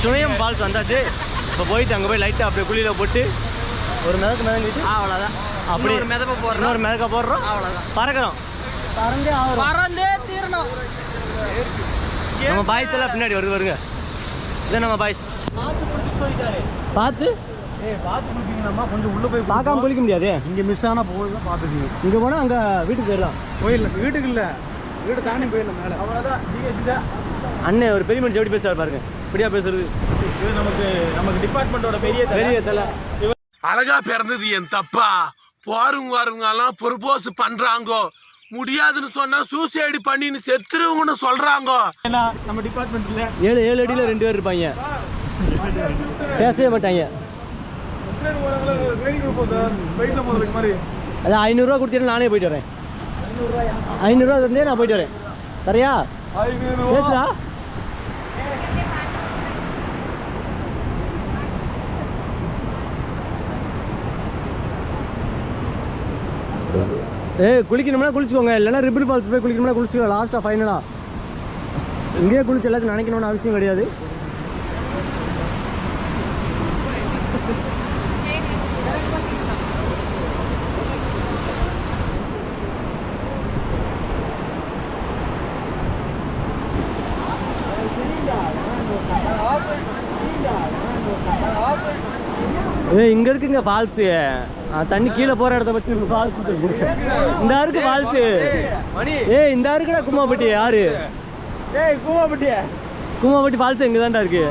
சுனையம் falls வந்தாச்சு. இப்போ போயிட்டு அங்கே போய் லைட்டாக அப்படியே குழியில் போட்டு ஒரு மிதக்கு மிதங்கிட்டு அவ்வளோதான். அப்படி ஒரு மிதப்ப போடுறோம், இன்னொரு மிதக்க போடுறோம், அவ்வளோதான். பறக்கிறோம், பறந்தே தீரணும். நம்ம பாய்ஸ் எல்லாம் பின்னாடி வருங்க. இதான் நம்ம பாய்ஸ். பார்த்து குளிப்பீங்களாம்மா? கொஞ்சம் உள்ளே போய் பார்க்காம குளிக்க முடியாது. இங்கே மிஸ் ஆனால் போய் தான் பார்த்துக்கீங்க. இங்கே போனால் அங்கே வீட்டுக்கு போயிடலாம். போயிடலாம், வீட்டுக்கு இல்லை, வீடு தாண்டி போயிடலாம் மேலே. அவ்வளோதான். அண்ணன் ஒரு பெரிய மனுஷன் எப்படி பேசுவார் பாருங்க. இப்படியா பேசுறது? இது நமக்கு டிபார்ட்மெண்ட்டோட பெரிய தலை. அழகா பிறந்தது என் தப்பா? போறவங்க எல்லாம் ப்ரொபோஸ் பண்றாங்க, முடியாதுன்னு சொன்னா சூசைடு பண்ணின்னு செத்துருவங்கன்னு சொல்றாங்க. நம்ம டிபார்ட்மெண்ட்ல 7 அடியில் 2 பேர் இருப்பாங்க, பேசவே மாட்டாங்க. அது 500 ரூபா கொடுத்தீங்கன்னா நானே போயிட்டு வரேன். 500 ரூபா தந்தே நான் போயிட்டு வரேன். சரியா? பேசுறா. குளிக்கணும்னா குளிச்சுக்கோங்க, இல்லைன்னா ரிப்பன் ஃபால்ஸ் போய் குளிக்கணும்னா குளிச்சுக்கோங்க. லாஸ்ட்டாக ஃபைனலாக இங்கேயே குளிச்சு எல்லாத்தையும் நினைக்கணும்னு அவசியம் கிடையாது. இங்க இருக்குங்க ஃபால்ஸு. தண்ணி கீழே போற இடத்த வச்சு ஃபால்ஸ். இந்த இருக்கு ஃபால்ஸு. இந்த இருக்குடா கும்மாப்பட்டி. யாரு? கும்மாப்பட்டி ஃபால்ஸ் எங்க தான்டா இருக்கு.